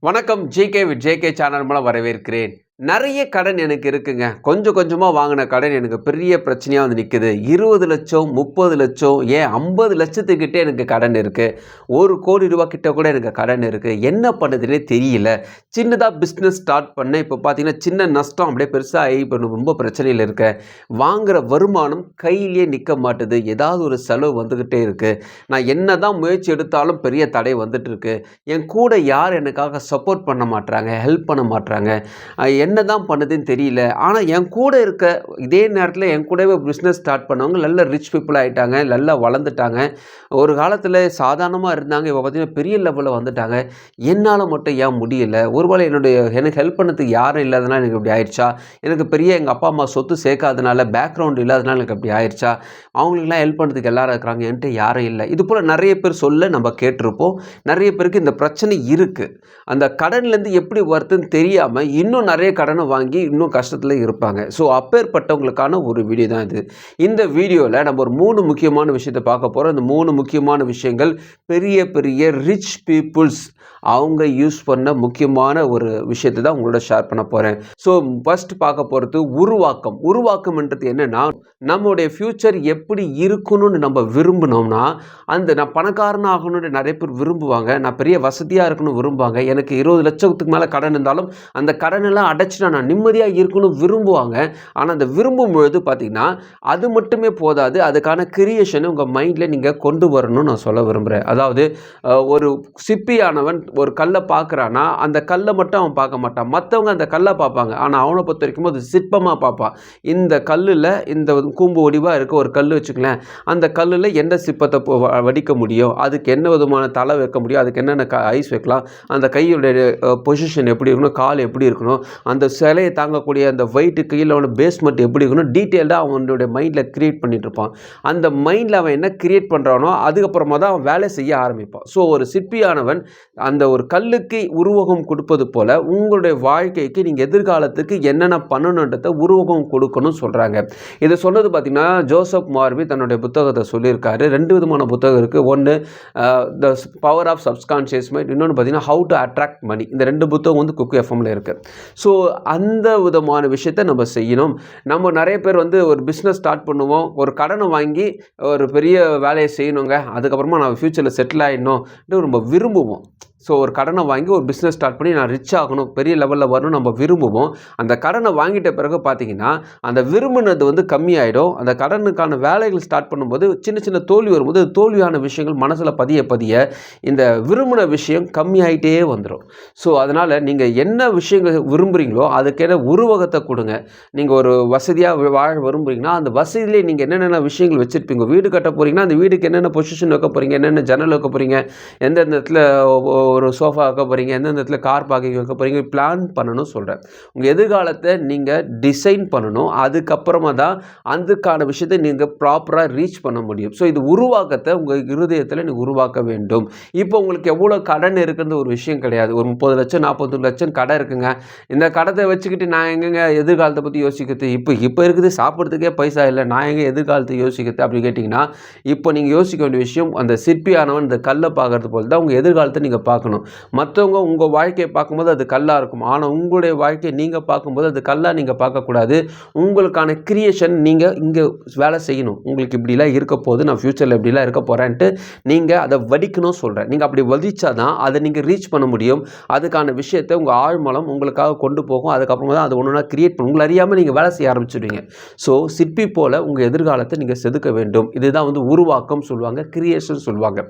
வணக்கம். GK with JK channel மூலம் வரவேற்கிறேன். நிறைய கடன் எனக்கு இருக்குங்க. கொஞ்சம் கொஞ்சமா வாங்கின கடன் எனக்கு பெரிய பிரச்சனையா வந்து நிக்குது. 20,00,000 30,00,000 ஏன் 50,00,000 எனக்கு கடன் இருக்கு. ₹1,00,00,000 கிட்ட கூட எனக்கு கடன் இருக்கு. என்ன பண்ணுதுன்னே தெரியல. சின்னதா பிஸ்னஸ் ஸ்டார்ட் பண்ணேன். இப்போ பார்த்தீங்கன்னா சின்ன நஷ்டம் அப்படியே பெருசாகி இப்போ ரொம்ப பிரச்சனையில் இருக்கேன். வாங்குற வருமானம் கையிலேயே நிற்க மாட்டுது. ஏதாவது ஒரு செலவு வந்துக்கிட்டே இருக்கு. நான் என்னதான் முயற்சி எடுத்தாலும் பெரிய தடை வந்துட்டு இருக்கு. என் கூட யார் எனக்காக சப்போர்ட் பண்ண மாட்றாங்க, ஹெல்ப் பண்ண மாட்றாங்க. என்னதான் பண்ணுதுன்னு தெரியல. ஆனால் என் கூட இருக்க இதே நேரத்தில் என் கூடவே பிஸ்னஸ் ஸ்டார்ட் பண்ணவங்க நல்ல ரிச் பீப்புள் ஆகிட்டாங்க, நல்லா வளர்ந்துட்டாங்க. ஒரு காலத்தில் சாதாரணமாக இருந்தாங்க, இப்போ பார்த்தீங்கன்னா பெரிய லெவலில் வந்துட்டாங்க. என்னால் மட்டும் ஏன் முடியல? ஒருவேளை எனக்கு ஹெல்ப் பண்ணதுக்கு யாரும் இல்லாதனால எனக்கு இப்படி ஆயிடுச்சா? எனக்கு பெரிய எங்கள் அப்பா அம்மா சொத்து சேர்க்காதனால, பேக்ரவுண்ட் இல்லாதனால எனக்கு அப்படி ஆயிடுச்சா? அவங்களுக்குலாம் ஹெல்ப் பண்ணுறதுக்கு எல்லாரும் இருக்கிறாங்க, என்கிட்ட யாரும் இல்லை. இது போல் நிறைய பேர் சொல்ல நம்ம கேட்டிருப்போம். நிறைய பேருக்கு இந்த பிரச்சனை இருக்குது. அந்த கடன்லேருந்து எப்படி வருதுன்னு தெரியாமல் இன்னும் நிறைய கடனை வாங்கி இன்னும் கஷ்டத்தில் இருப்பாங்க. ஸோ அப்பேற்பட்டவங்களுக்கான ஒரு வீடியோ தான் இது. இந்த வீடியோவில் நம்ம ஒரு 3 முக்கியமான விஷயத்தை பார்க்க போகிறோம். இந்த 3 முக்கியமான விஷயங்கள் பெரிய பெரிய ரிச் பீப்புள்ஸ் அவங்க யூஸ் பண்ண முக்கியமான ஒரு விஷயத்தை தான் உங்களோட ஷேர் பண்ண போகிறேன். ஸோ ஃபர்ஸ்ட் பார்க்க போகிறது உருவாக்கம். உருவாக்கம்ன்றது என்னென்னா, நம்மளுடைய ஃப்யூச்சர் எப்படி இருக்கணும்னு நம்ம விரும்பினோம்னா, நான் பணக்காரன் ஆகணும்னு நிறைய பேர் விரும்புவாங்க. நான் பெரிய வசதியாக இருக்கணும் விரும்புவாங்க. எனக்கு 20,00,000 மேலே கடன் இருந்தாலும் அந்த கடனெல்லாம் அடைச்சிட்டா நான் நிம்மதியாக இருக்கணும் விரும்புவாங்க. ஆனால் அந்த விரும்பும் பொழுது பார்த்தீங்கன்னா அது மட்டுமே போதாது. அதுக்கான கிரியேஷனை உங்கள் மைண்டில் நீங்கள் கொண்டு வரணும்னு நான் சொல்ல விரும்புகிறேன். அதாவது ஒரு சிப்பியானவன் ஒரு கல்லை பார்க்குறான்னா அந்த கல்லை மட்டும் அவன் பார்க்க மாட்டான். மற்றவங்க அந்த கல்லை பார்ப்பாங்க. ஆனால் அவனை பொறுத்த வரைக்கும் அது சிற்பமாக பார்ப்பான். இந்த கல்லில் இந்த கூம்பு வடிவாக இருக்க ஒரு கல் வச்சுக்கலாம். அந்த கல்லில் எந்த சிற்பத்தை வடிக்க முடியும், அதுக்கு என்ன விதமான தலை வைக்க முடியும், அதுக்கு என்னென்ன ஐஸ் வைக்கலாம், அந்த கையுடைய பொசிஷன் எப்படி இருக்கணும், கால் எப்படி இருக்கணும், அந்த சிலையை தாங்கக்கூடிய அந்த வெயிட்டு கீழே பேஸ்மெண்ட் எப்படி இருக்கணும், டீட்டெயில்டாக அவனுடைய மைண்டில் கிரியேட் பண்ணிட்டு இருப்பான். அந்த மைண்டில் அவன் என்ன கிரியேட் பண்ணுறானோ அதுக்கப்புறமா தான் அவன் வேலை செய்ய ஆரம்பிப்பான். ஸோ ஒரு சிற்பியானவன் அந்த ஒரு கல்லுக்கு உருவகம் கொடுப்பது போல் உங்களுடைய வாழ்க்கைக்கு நீங்கள் எதிர்காலத்துக்கு என்னென்ன பண்ணணுன்றதை உருவகம் கொடுக்கணும்னு சொல்கிறாங்க. இதை சொன்னது பார்த்திங்கன்னா ஜோசப் மார்வி தன்னுடைய புத்தகத்தை சொல்லியிருக்காரு. 2 விதமான புத்தகம் இருக்குது. ஒன்று the power of subconscious mind, இன்னொன்று பார்த்தீங்கன்னா ஹவு டு அட்ராக்ட் மணி. இந்த 2 புத்தகம் வந்து குக்கு எஃப்எம்ல இருக்குது. ஸோ அந்த விதமான விஷயத்தை நம்ம செய்யணும். நம்ம நிறைய பேர் வந்து ஒரு பிஸ்னஸ் ஸ்டார்ட் பண்ணுவோம், ஒரு கடனை வாங்கி ஒரு பெரிய வேலையை செய்யணுங்க, அதுக்கப்புறமா நான் ஃப்யூச்சரில் செட்டில் ஆகிடணும் ரொம்ப விரும்புவோம். ஸோ ஒரு கடனை வாங்கி ஒரு பிஸ்னஸ் ஸ்டார்ட் பண்ணி நான் ரிச் ஆகணும், பெரிய லெவலில் வரணும் நம்ம விரும்புவோம். அந்த கடனை வாங்கிட்ட பிறகு பார்த்தீங்கன்னா அந்த விரும்பினது வந்து கம்மியாயிடும். அந்த கடனுக்கான வேலைகள் ஸ்டார்ட் பண்ணும்போது சின்ன சின்ன தோல்வி வரும்போது தோல்வியான விஷயங்கள் மனசில் பதிய பதிய இந்த விரும்பின விஷயம் கம்மியாயிட்டே வந்துடும். ஸோ அதனால் நீங்கள் என்ன விஷயங்கள் விரும்புகிறீங்களோ அதுக்கேன உருவகத்தை கொடுங்க. நீங்கள் ஒரு வசதியாக வாழ விரும்புகிறீங்கன்னா அந்த வசதியிலே நீங்கள் என்னென்ன விஷயங்கள் வச்சுருப்பீங்க. வீடு கட்ட போகிறீங்கன்னா அந்த வீடுக்கு என்னென்ன பொசிஷன் வைக்க போகிறீங்க, என்னென்ன ஜன்னல் வைக்க போகிறீங்க, எந்தெந்த இடத்துல ஒரு சோஃபா வைக்க போகிறீங்க, எந்தெந்த இடத்துல கார் பார்க்கிங் வைக்க போகிறீங்க, பிளான் பண்ணணும் சொல்கிறேன். உங்கள் எதிர்காலத்தை நீங்கள் டிசைன் பண்ணணும். அதுக்கப்புறமா தான் அதுக்கான விஷயத்தை நீங்கள் ப்ராப்பராக ரீச் பண்ண முடியும். ஸோ இது உருவாக்கத்தை உங்கள் இருதயத்தில் நீங்கள் உருவாக்க வேண்டும். இப்போ உங்களுக்கு எவ்வளோ கடன் இருக்குன்ற ஒரு விஷயம் கிடையாது. ஒரு 30 லட்சம் 40 லட்சம் கடன் இருக்குங்க. இந்த கடத்தை வச்சுக்கிட்டு நான் எங்கெங்க எதிர்காலத்தை பற்றி யோசிக்கிறது? இப்போ இருக்குது, சாப்பிட்றதுக்கே பைசா இல்லை, நான் எங்கே எதிர்காலத்தை யோசிக்கிறது அப்படி கேட்டிங்கன்னா, இப்போ நீங்கள் யோசிக்க வேண்டிய விஷயம் அந்த சிற்பியானவன் இந்த கல்லை பார்க்கறது போல் தான் உங்கள் எதிர்காலத்தை நீங்கள் பார்க்கணும். மற்றவங்க உங்கள் வாழ்க்கையை பார்க்கும்போது அது கல்லாக இருக்கும். ஆனால் உங்களுடைய வாழ்க்கையை நீங்கள் பார்க்கும்போது அது கல்லாக நீங்கள் பார்க்கக்கூடாது. உங்களுக்கான கிரியேஷன் நீங்கள் இங்கே வேலை செய்யணும். உங்களுக்கு இப்படிலாம் இருக்க போது, நான் ஃப்யூச்சரில் இப்படிலாம் இருக்க போகிறேன்ட்டு நீங்கள் அதை வடிக்கணும் சொல்கிறேன். நீங்கள் அப்படி வடித்தா தான் அதை நீங்கள் ரீச் பண்ண முடியும். அதுக்கான விஷயத்தை உங்கள் ஆழ்மனம் உங்களுக்காக கொண்டு போகும். அதுக்கப்புறமா தான் அது ஒன்று கிரியேட் பண்ணும். உங்களை அறியாமல் நீங்கள் வேலை செய்ய ஆரம்பிச்சுடுவீங்க. ஸோ சிற்பி போல் உங்கள் எதிர்காலத்தை நீங்கள் செதுக்க வேண்டும். இதுதான் வந்து உருவாக்கம் சொல்லுவாங்க, கிரியேஷன் சொல்லுவாங்க.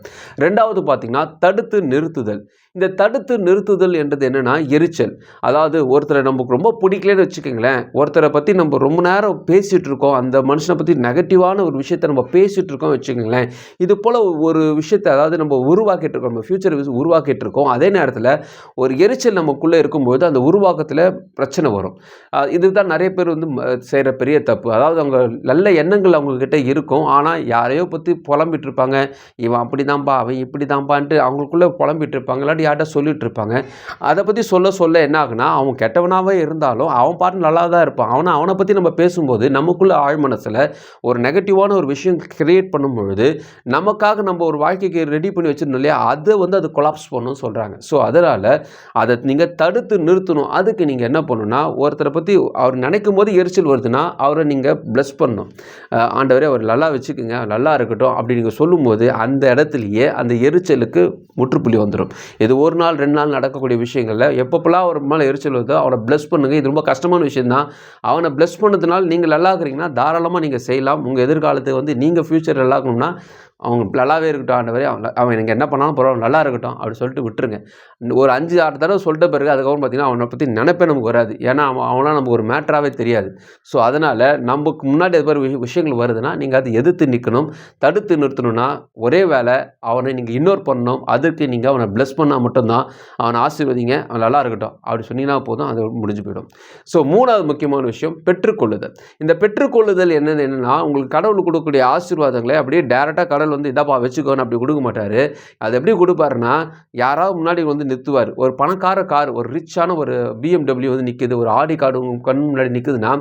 2வது பார்த்தீங்கன்னா தடுத்து நிறுத்துதல். இந்த தடுத்து நிறுத்துதல் என்றது என்னென்னா எரிச்சல். அதாவது ஒருத்தரை நமக்கு ரொம்ப பிடிக்கலன்னு வச்சுக்கோங்களேன், ஒருத்தரை பற்றி நம்ம ரொம்ப நேரம் பேசிகிட்டு இருக்கோம், அந்த மனுஷனை பற்றி நெகட்டிவான ஒரு விஷயத்தை நம்ம பேசிகிட்டு இருக்கோம் வச்சுக்கோங்களேன். இது போல் ஒரு விஷயத்தை அதாவது நம்ம உருவாக்கிட்டு இருக்கோம், நம்ம ஃப்யூச்சர் உருவாக்கிட்டு இருக்கோம். அதே நேரத்தில் ஒரு எரிச்சல் நமக்குள்ளே இருக்கும்போது அந்த உருவாக்கத்தில் பிரச்சனை வரும். இதுதான் நிறைய பேர் வந்து செய்கிற பெரிய தப்பு. அதாவது அவங்க நல்ல எண்ணங்கள் அவங்கக்கிட்ட இருக்கும், ஆனால் யாரையோ பற்றி புலம்பிட்டு இருப்பாங்க. இவன் அப்படி தான்ப்பா, அவன் இப்படி தான்ப்பான்ட்டு அவங்களுக்குள்ளே புலம்பிட்டு இருப்பாங்க. இல்லாட்டி முன்னாடி யார்கிட்ட சொல்லிட்டு இருப்பாங்க. அதை பற்றி சொல்ல என்ன ஆகுனா அவன் கெட்டவனாகவே இருந்தாலும் அவன் பாட்டு நல்லா தான் இருப்பான். அவனை பற்றி நம்ம பேசும்போது நமக்குள்ள ஆழ் மனசில் ஒரு நெகட்டிவான ஒரு விஷயம் கிரியேட் பண்ணும்பொழுது நமக்காக நம்ம ஒரு வாழ்க்கைக்கு ரெடி பண்ணி வச்சிருந்தோம் இல்லையா, அதை வந்து அது கொலாப்ஸ் பண்ணணும்னு சொல்கிறாங்க. ஸோ அதனால் அதை நீங்கள் தடுத்து நிறுத்தணும். அதுக்கு நீங்கள் என்ன பண்ணணும்னா, ஒருத்தரை பற்றி அவர் நினைக்கும் போது எரிச்சல் வருதுன்னா அவரை நீங்கள் ப்ளஸ் பண்ணணும். ஆண்டவரே அவர் நல்லா வச்சுக்கோங்க, நல்லா இருக்கட்டும் அப்படி நீங்கள் சொல்லும்போது அந்த இடத்துலையே அந்த எரிச்சலுக்கு முற்றுப்புள்ளி வந்துடும். இது ஒரு நாள் 2 நாள் நடக்கக்கூடிய விஷயங்களில் எப்பப்பெல்லாம் ஒரு மேலே எரிச்சல் வருதோ அவனை ப்ளஸ் பண்ணுங்கள். இது ரொம்ப கஷ்டமான விஷயந்தான். அவனை ப்ளஸ் பண்ணதுனால நீங்கள் நல்லா இருக்கிறீங்கன்னா தாராளமாக நீங்கள் செய்யலாம். உங்கள் எதிர்காலத்தை வந்து நீங்கள் ஃப்யூச்சர் நல்லா இருக்கணும்னா அவங்க நல்லாவே இருக்கட்டும் ஆண்டவரே, அவன் நீங்கள் என்ன பண்ணாலும் பரவாயில்ல நல்லா இருக்கட்டும் அப்படி சொல்லிட்டு விட்டுருங்க. ஒரு 5-6 தடவை சொல்லிட்ட பிறகு அதுக்கப்புறம் பார்த்தீங்கன்னா அவனை பற்றி நினைப்பே நமக்கு வராது. ஏன்னா அவனால் நமக்கு ஒரு மேட்டராகவே தெரியாது. ஸோ அதனால் நமக்கு முன்னாடி அது மாதிரி விஷயங்கள் வருதுன்னா நீங்கள் அதை எதிர்த்து நிற்கணும். தடுத்து நிறுத்தணும்னா ஒரே வேலை, அவனை நீங்கள் இக்னோர் பண்ணணும். அதுக்கு நீங்கள் அவனை ப்ளஸ் பண்ணால் மட்டும்தான். அவனை ஆசீர்வதிங்க, அவன் நல்லா இருக்கட்டும் அப்படி சொன்னீங்கன்னா போதும், அது முடிஞ்சு போயிடும். ஸோ 3வது முக்கியமான விஷயம் பெற்றுக்கொள்ளுதல். இந்த பெற்றுக்கொள்ளுதல் என்னென்னா உங்களுக்கு கடவுள் கொடுக்கக்கூடிய ஆசீர்வாதங்களை அப்படியே டேரெக்டாக கடவுள் வந்து இதாப்பா வச்சுக்கோன்னு அப்படி கொடுக்க மாட்டார். அது எப்படி கொடுப்பாருன்னா, யாராவது முன்னாடி வந்து நிறுத்துவார். ஒரு பணக்கார கார், ஒரு ரிச்சான ஒரு BMW வந்து நிற்குது, ஒரு ஆடி கார்டு உங்கள் கண் முன்னாடி நிற்குதுன்னா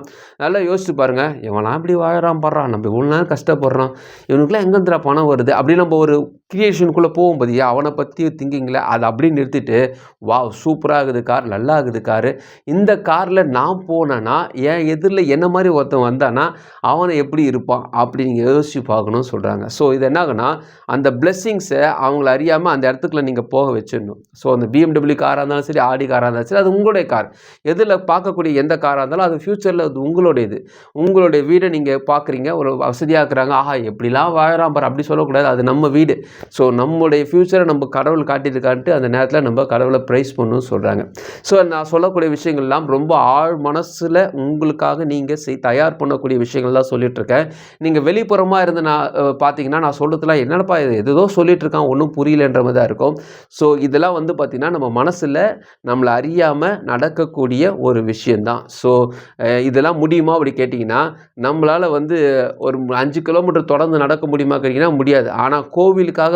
நல்லா யோசிச்சு பாருங்கள், இவன்லாம் இப்படி வாழறான் பாடுறான், நம்ம இவ்வளோ நேரம் கஷ்டப்படுறோம், இவனுக்குலாம் எங்கேருந்துடா பணம் வருது அப்படி நம்ம ஒரு கிரியேஷனுக்குள்ளே போகும் போதியா அவனை பற்றி திங்கிங்கில் அதை அப்படி நிறுத்திட்டு வாவ் சூப்பராக ஆகுது கார், நல்லா ஆகுது காரு, இந்த காரில் நான் போனேன்னா என் எதிரில் என்ன மாதிரி ஒருத்தன் வந்தானா அவனை எப்படி இருப்பான் அப்படி நீங்கள் யோசிச்சு பார்க்கணும்னு சொல்கிறாங்க. ஸோ இது என்ன ஆகுனா அந்த பிளெஸ்ஸிங்ஸை அவங்கள அறியாமல் அந்த இடத்துக்குள்ள நீங்கள் போக வச்சிடணும். ஸோ அந்த BMW காராக இருந்தாலும் சரி, ஆடி காராக இருந்தாலும் சரி, அது உங்களுடைய கார். எதில் பார்க்கக்கூடிய எந்த காராக இருந்தாலும் அது ஃப்யூச்சரில் அது உங்களுடையது. உங்களுடைய வீடை நீங்கள் பார்க்குறீங்க, ஒரு வசதியாக இருக்கிறாங்க, ஆஹா எப்படிலாம் வாழறான் பாரு அப்படி சொல்லக்கூடாது, அது நம்ம வீடு. ஸோ நம்முடைய ஃப்யூச்சரை நம்ம கடவுள் காட்டியிருக்கான்ட்டு அந்த நேரத்தில் நம்ம கடவுளை ப்ரைஸ் பண்ணணும்னு சொல்கிறாங்க. ஸோ நான் சொல்லக்கூடிய விஷயங்கள்லாம் ரொம்ப ஆழ் மனசில் உங்களுக்காக நீங்கள் தயார் பண்ணக்கூடிய விஷயங்கள் தான் சொல்லிகிட்ருக்கேன். நீங்கள் வெளிப்புறமாக இருந்து பார்த்தீங்கன்னா நான் சொல்கிறதுலாம் என்னப்பா இது ஏதோ சொல்லிகிட்டு இருக்கான் ஒன்றும் புரியலன்ற மாதிரி தான் இருக்கும். ஸோ இதெல்லாம் வந்து பார்த்திங்கன்னா நம்ம மனசில் நம்மளை அறியாமல் நடக்கக்கூடிய ஒரு விஷயந்தான். ஸோ இதெல்லாம் முடியுமா அப்படி கேட்டிங்கன்னா நம்மளால் வந்து ஒரு 5 கிலோமீட்டர் தொடர்ந்து நடக்க முடியுமா கேட்டிங்கன்னா முடியாது. ஆனால் கோவிலுக்காக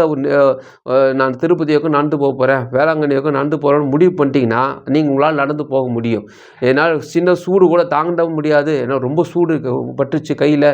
நான் திருப்பதியோக்கும் நடந்து போக போகிறேன், வேளாங்கண்ணியோக்கும் நடந்து போகிறேன்னு முடிவு பண்ணிட்டீங்கன்னா நீங்கள் உங்களால் நடந்து போக முடியும். ஏன்னால் சின்ன சூடு கூட தாங்க முடியாது, ஏன்னா ரொம்ப சூடு பட்டுச்சு கையில்,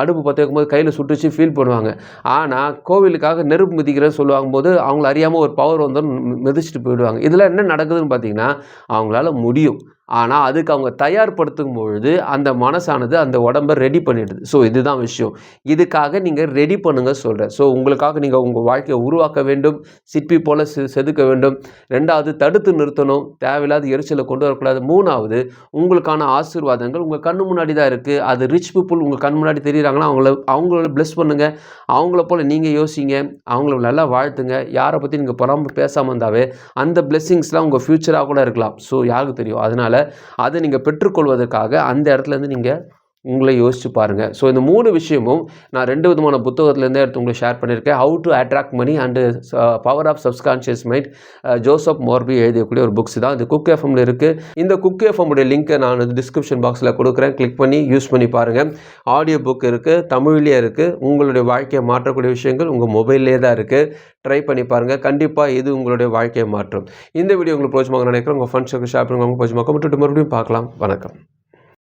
அடுப்பு பற்ற வைக்கும்போது கையில் சுட்டுச்சு ஃபீல் பண்ணுவாங்க. ஆனால் கோவிலுக்காக நெருப்பு மிதிக்கிறேன்னு சொல்லுவாங்க போது அவங்கள அறியாமல் ஒரு பவர் வந்தோன்னு மிதிச்சுட்டு போயிடுவாங்க. இதில் என்ன நடக்குதுன்னு பார்த்தீங்கன்னா அவங்களால முடியும், ஆனால் அதுக்கு அவங்க தயார்படுத்தும் பொழுது அந்த மனசானது அந்த உடம்பை ரெடி பண்ணிடுது. ஸோ இதுதான் விஷயம். இதுக்காக நீங்கள் ரெடி பண்ணுங்க சொல்கிறேன். ஸோ உங்களுக்காக நீங்கள் உங்கள் வாழ்க்கையை உருவாக்க வேண்டும், சிற்பி போல் செதுக்க வேண்டும். 2வது தடுத்து நிறுத்தணும், தேவையில்லாத எரிச்சலை கொண்டு வரக்கூடாது. 3வது உங்களுக்கான ஆசீர்வாதங்கள் உங்கள் கண்ணு முன்னாடி தான் இருக்குது. அது ரிச் பீப்புள் உங்கள் கண் முன்னாடி தெரியுறாங்கன்னா அவங்கள பிளஸ் பண்ணுங்கள். அவங்கள போல் நீங்கள் யோசிங்க, அவங்கள நல்லா வாழ்த்துங்க. யாரை பற்றி நீங்கள் புறம்பு பேசாமல் இருந்தாவே அந்த பிளெஸ்ஸிங்ஸ்லாம் உங்கள் ஃப்யூச்சராக கூட இருக்கலாம். ஸோ யாருக்கு தெரியும். அதனால் அதை நீங்கள் பெற்றுக்கொள்வதற்காக அந்த இடத்துலேருந்து நீங்கள் உங்களை யோசிச்சு பாருங்கள். ஸோ இந்த 3 விஷயமும் நான் 2 விதமான புத்தகத்துலேருந்தே எடுத்து உங்களுக்கு ஷேர் பண்ணியிருக்கேன். How to attract money and power of subconscious mind, Joseph Murphy எழுதியக்கூடிய ஒரு புக்ஸ் தான். இது குக் எஃப்எம்ல இருக்குது. இந்த குக் எஃப்எம்முடைய லிங்க்கை நான் டிஸ்கிரிப்ஷன் பாக்ஸில் கொடுக்குறேன், கிளிக் பண்ணி யூஸ் பண்ணி பாருங்கள். ஆடியோ புக் இருக்குது, தமிழ்லேயே இருக்குது. உங்களுடைய வாழ்க்கையை மாற்றக்கூடிய விஷயங்கள் உங்கள் மொபைல்லே தான் இருக்குது. ட்ரை பண்ணி பாருங்கள், கண்டிப்பாக இது உங்களுடைய வாழ்க்கையை மாற்றும். இந்த வீடியோ உங்களுக்கு பிரோஜனமாக நினைக்கிறேன். உங்கள் ஃப்ரெண்ட்ஸுக்கு ஷேர் பண்ணுங்க, உங்களுக்கு பிரோஜனமாக. மறுபடியும் பார்க்கலாம். வணக்கம்.